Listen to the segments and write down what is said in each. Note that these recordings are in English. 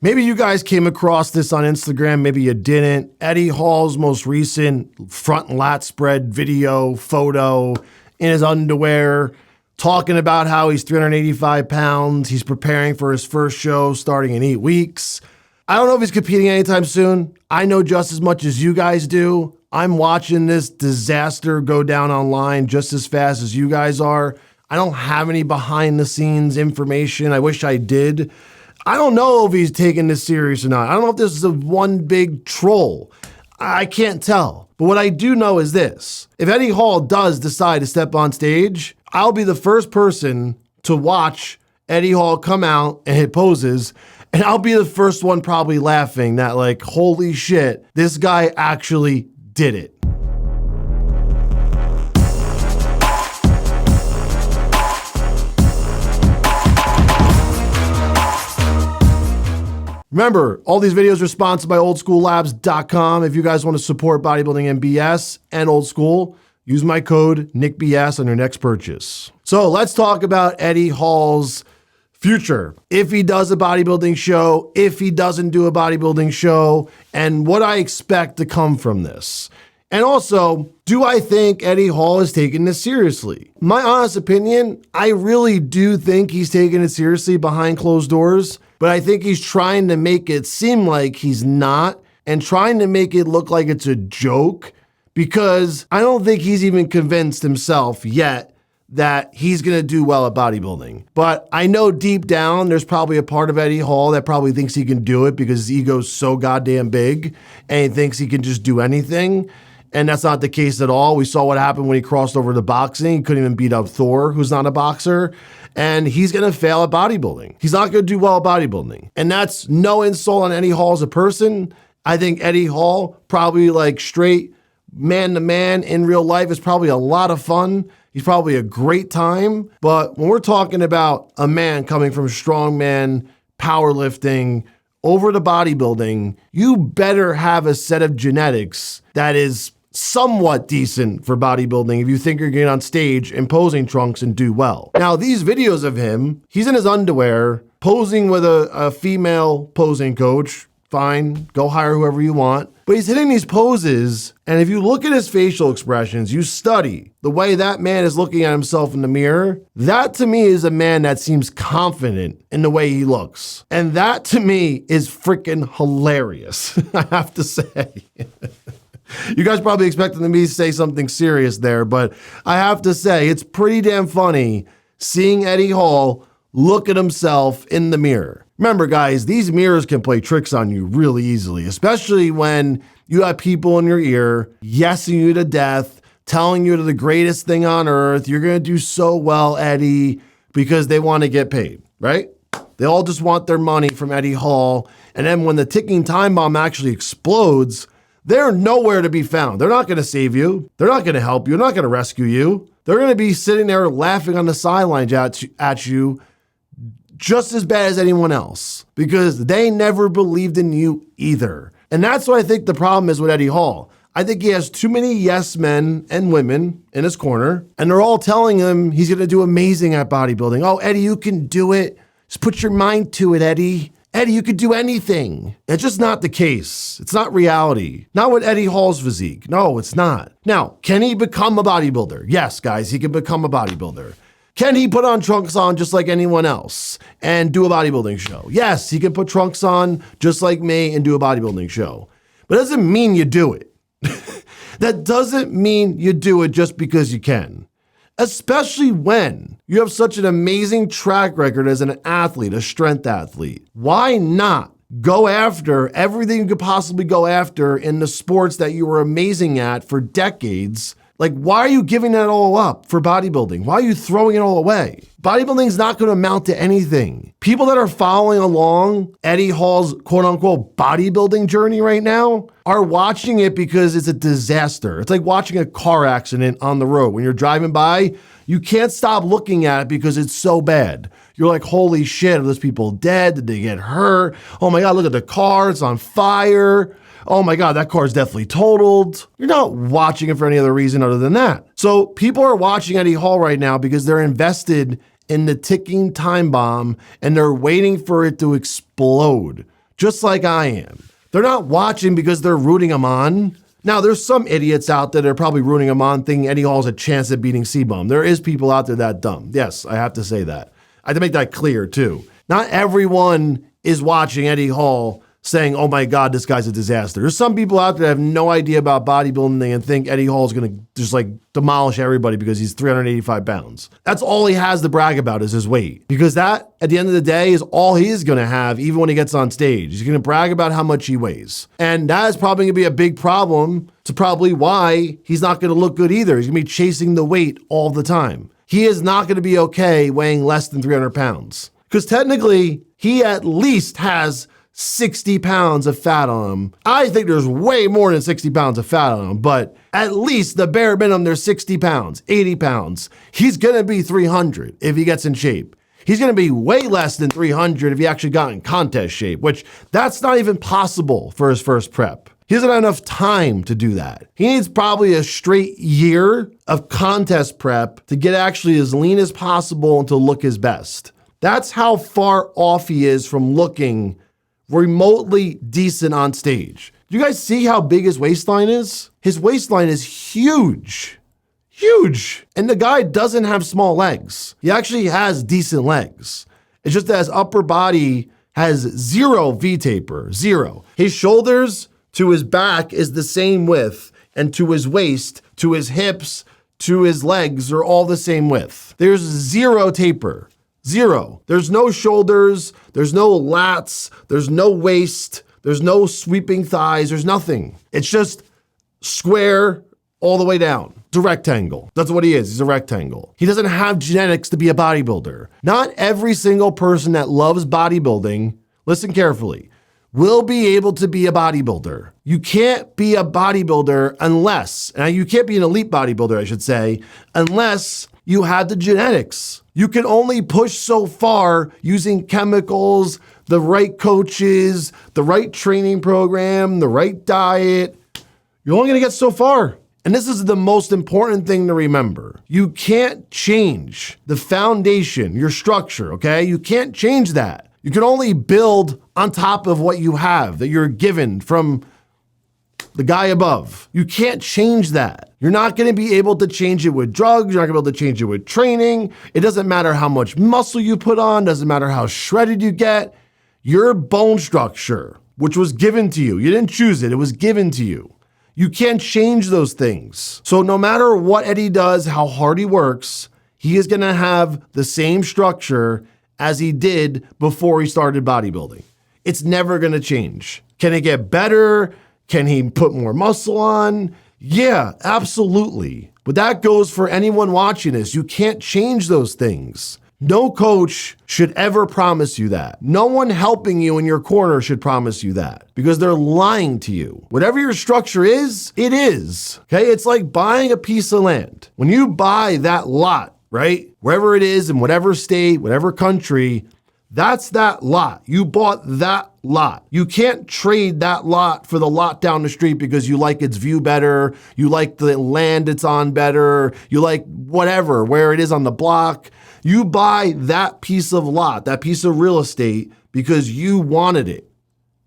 Maybe you guys came across this on Instagram, maybe you didn't. Eddie Hall's most recent front and lat spread video, photo in his underwear, talking about how he's 385 pounds. He's preparing for his first show starting in 8 weeks. I don't know if he's competing anytime soon. I know just as much as you guys do. I'm watching this disaster go down online just as fast as you guys are. I don't have any behind the scenes information. I wish I did. I don't know if he's taking this serious or not. I don't know if this is a one big troll. I can't tell. But what I do know is this. If Eddie Hall does decide to step on stage, I'll be the first person to watch Eddie Hall come out and hit poses. And I'll be the first one probably laughing that like, holy shit, this guy actually did it. Remember, all these videos are sponsored by oldschoollabs.com. If you guys want to support bodybuilding MBS and Old School, use my code NICKBS on your next purchase. So let's talk about Eddie Hall's future. If he does a bodybuilding show, if he doesn't do a bodybuilding show, and what I expect to come from this. And also, do I think Eddie Hall is taking this seriously? My honest opinion, I really do think he's taking it seriously behind closed doors, but I think he's trying to make it seem like he's not and trying to make it look like it's a joke because I don't think he's even convinced himself yet that he's going to do well at bodybuilding. But I know deep down, there's probably a part of Eddie Hall that probably thinks he can do it because his ego's so goddamn big and he thinks he can just do anything. And that's not the case at all. We saw what happened when he crossed over to boxing. He couldn't even beat up Thor, who's not a boxer. And he's going to fail at bodybuilding. He's not going to do well at bodybuilding. And that's no insult on Eddie Hall as a person. I think Eddie Hall, probably like straight man to man in real life, is probably a lot of fun. He's probably a great time. But when we're talking about a man coming from strongman, powerlifting, over to bodybuilding, you better have a set of genetics that is somewhat decent for bodybuilding if you think you're getting on stage in posing trunks and do well. Now, these videos of him, he's in his underwear, posing with a female posing coach. Fine, go hire whoever you want. But he's hitting these poses, and if you look at his facial expressions, you study the way that man is looking at himself in the mirror, that to me is a man that seems confident in the way he looks. And that to me is freaking hilarious, I have to say. You guys probably expected me to say something serious there, but I have to say, it's pretty damn funny seeing Eddie Hall look at himself in the mirror. Remember, guys, these mirrors can play tricks on you really easily, especially when you have people in your ear yesing you to death, telling you they're the greatest thing on earth. You're going to do so well, Eddie, because they want to get paid, right? They all just want their money from Eddie Hall. And then when the ticking time bomb actually explodes, they're nowhere to be found. They're not going to save you. They're not going to help you. They're not going to rescue you. They're going to be sitting there laughing on the sidelines at you just as bad as anyone else because they never believed in you either. And that's what I think the problem is with Eddie Hall. I think he has too many yes men and women in his corner, and they're all telling him he's going to do amazing at bodybuilding. Oh, Eddie, you can do it. Just put your mind to it, Eddie. Eddie, you could do anything. It's just not the case. It's not reality. Not with Eddie Hall's physique. No, it's not. Now, can he become a bodybuilder? Yes, guys, he can become a bodybuilder. Can he put on trunks on just like anyone else and do a bodybuilding show? Yes, he can put trunks on just like me and do a bodybuilding show. But it doesn't mean you do it. That doesn't mean you do it just because you can. Especially when you have such an amazing track record as an athlete, a strength athlete. Why not go after everything you could possibly go after in the sports that you were amazing at for decades? Like, why are you giving that all up for bodybuilding? Why are you throwing it all away? Bodybuilding is not going to amount to anything. People that are following along Eddie Hall's quote unquote bodybuilding journey right now are watching it because it's a disaster. It's like watching a car accident on the road. When you're driving by, you can't stop looking at it because it's so bad. You're like, holy shit, are those people dead? Did they get hurt? Oh my God, look at the car, it's on fire. Oh my God, that car is definitely totaled. You're not watching it for any other reason other than that. So people are watching Eddie Hall right now because they're invested in the ticking time bomb and they're waiting for it to explode just like I am. They're not watching because they're rooting him on. Now, there's some idiots out there that are probably rooting him on, thinking Eddie Hall's a chance at beating C-Bum. There is people out there that dumb. Yes, I have to say that. I have to make that clear, too. Not everyone is watching Eddie Hall saying, oh my God, this guy's a disaster. There's some people out there that have no idea about bodybuilding and think Eddie Hall is going to just like demolish everybody because he's 385 pounds. That's all he has to brag about is his weight. Because that, at the end of the day, is all he is going to have even when he gets on stage. He's going to brag about how much he weighs. And that is probably going to be a big problem to probably why he's not going to look good either. He's going to be chasing the weight all the time. He is not going to be okay weighing less than 300 pounds. Because technically, he at least has 60 pounds of fat on him. I think there's way more than 60 pounds of fat on him, but at least the bare minimum, there's 60 pounds, 80 pounds. He's going to be 300 if he gets in shape. He's going to be way less than 300 if he actually got in contest shape, which that's not even possible for his first prep. He doesn't have enough time to do that. He needs probably a straight year of contest prep to get actually as lean as possible and to look his best. That's how far off he is from looking remotely decent on stage. Do you guys see how big his waistline is? His waistline is huge. Huge. And the guy doesn't have small legs. He actually has decent legs. It's just that his upper body has zero V-taper, zero. His shoulders to his back is the same width, and to his waist, to his hips, to his legs are all the same width. There's zero taper. Zero. There's no shoulders, there's no lats, there's no waist, there's no sweeping thighs, there's nothing. It's just square all the way down. It's a rectangle. That's what he is. He's a rectangle. He doesn't have genetics to be a bodybuilder. Not every single person that loves bodybuilding, listen carefully, will be able to be a bodybuilder. You can't be a bodybuilder unless, and you can't be an elite bodybuilder, I should say, unless you have the genetics. You can only push so far using chemicals, the right coaches, the right training program, the right diet. You're only gonna get so far. And this is the most important thing to remember. You can't change the foundation, your structure, okay? You can't change that. You can only build on top of what you have that you're given from the guy above. You can't change that. You're not going to be able to change it with drugs. You're not going to be able to change it with training. It doesn't matter how much muscle you put on. Doesn't matter how shredded you get. Your bone structure, which was given to you, you didn't choose it. It was given to you. You can't change those things. So no matter what Eddie does, how hard he works, he is going to have the same structure as he did before he started bodybuilding. It's never going to change. Can it get better? Can he put more muscle on? Yeah, absolutely. But that goes for anyone watching this. You can't change those things. No coach should ever promise you that. No one helping you in your corner should promise you that because they're lying to you. Whatever your structure is, it is. Okay, it's like buying a piece of land. When you buy that lot, right, wherever it is, in whatever state, whatever country, that's that lot. You bought that lot. You can't trade that lot for the lot down the street because you like its view better, you like the land it's on better, you like whatever, where it is on the block. You buy that piece of lot, that piece of real estate because you wanted it.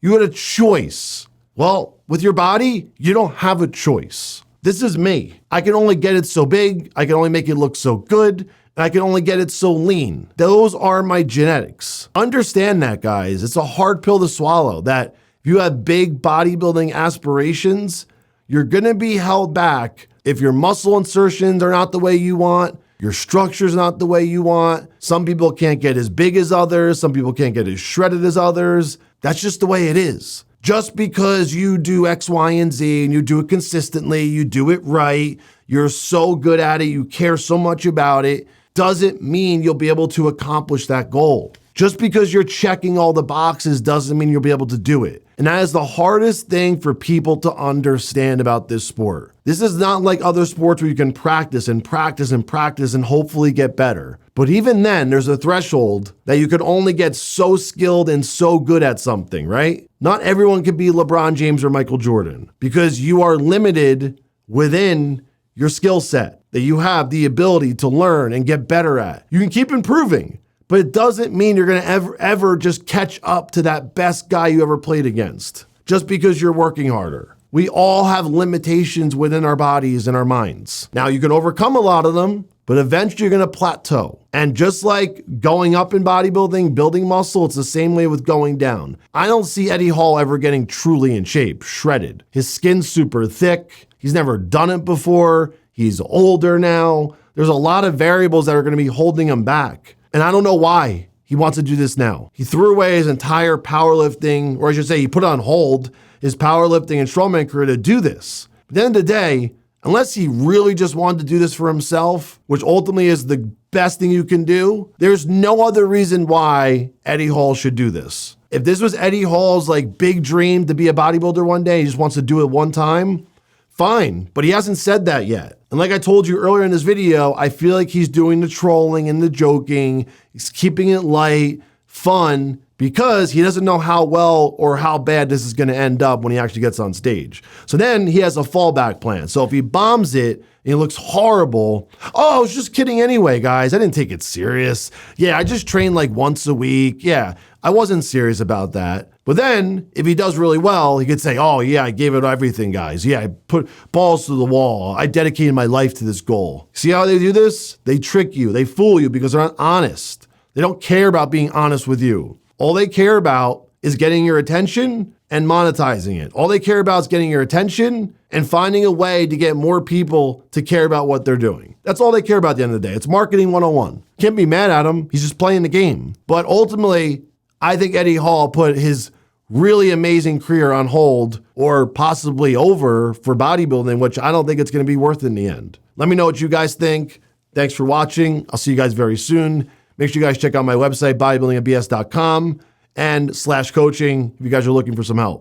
You had a choice. Well, with your body, you don't have a choice. This is me. I can only get it so big. I can only make it look so good. And I can only get it so lean. Those are my genetics. Understand that, guys. It's a hard pill to swallow that if you have big bodybuilding aspirations, you're gonna be held back if your muscle insertions are not the way you want, your structure's not the way you want. Some people can't get as big as others. Some people can't get as shredded as others. That's just the way it is. Just because you do X, Y, and Z and you do it consistently, you do it right, you're so good at it, you care so much about it, doesn't mean you'll be able to accomplish that goal. Just because you're checking all the boxes doesn't mean you'll be able to do it. And that is the hardest thing for people to understand about this sport. This is not like other sports where you can practice and practice and practice and hopefully get better. But even then, there's a threshold that you can only get so skilled and so good at something, right? Not everyone can be LeBron James or Michael Jordan because you are limited within your skill set that you have the ability to learn and get better at. You can keep improving, but it doesn't mean you're going to ever just catch up to that best guy you ever played against just because you're working harder. We all have limitations within our bodies and our minds. Now, you can overcome a lot of them, but eventually you're going to plateau. And just like going up in bodybuilding, building muscle, it's the same way with going down. I don't see Eddie Hall ever getting truly in shape, shredded. His skin's super thick. He's never done it before. He's older now. There's a lot of variables that are going to be holding him back. And I don't know why he wants to do this now. He threw away his entire powerlifting, or I should say he put on hold his powerlifting and strongman career to do this. But at the end of the day, unless he really just wanted to do this for himself, which ultimately is the best thing you can do, there's no other reason why Eddie Hall should do this. If this was Eddie Hall's like big dream to be a bodybuilder one day, he just wants to do it one time, fine. But he hasn't said that yet. And like I told you earlier in this video, I feel like he's doing the trolling and the joking. He's keeping it light, fun, because he doesn't know how well or how bad this is going to end up when he actually gets on stage. So then he has a fallback plan. So if he bombs it and it looks horrible, oh, I was just kidding anyway, guys. I didn't take it serious. Yeah, I just trained like once a week. Yeah, I wasn't serious about that. But then if he does really well, he could say, oh yeah, I gave it everything, guys. Yeah, I put balls to the wall. I dedicated my life to this goal. See how they do this? They trick you. They fool you because they're not honest. They don't care about being honest with you. All they care about is getting your attention and monetizing it. All they care about is getting your attention and finding a way to get more people to care about what they're doing. That's all they care about at the end of the day. It's marketing 101. Can't be mad at him. He's just playing the game. But ultimately, I think Eddie Hall put his really amazing career on hold or possibly over for bodybuilding, which I don't think it's going to be worth in the end. Let me know what you guys think. Thanks for watching. I'll see you guys very soon. Make sure you guys check out my website, bodybuildingmbs.com and /coaching if you guys are looking for some help.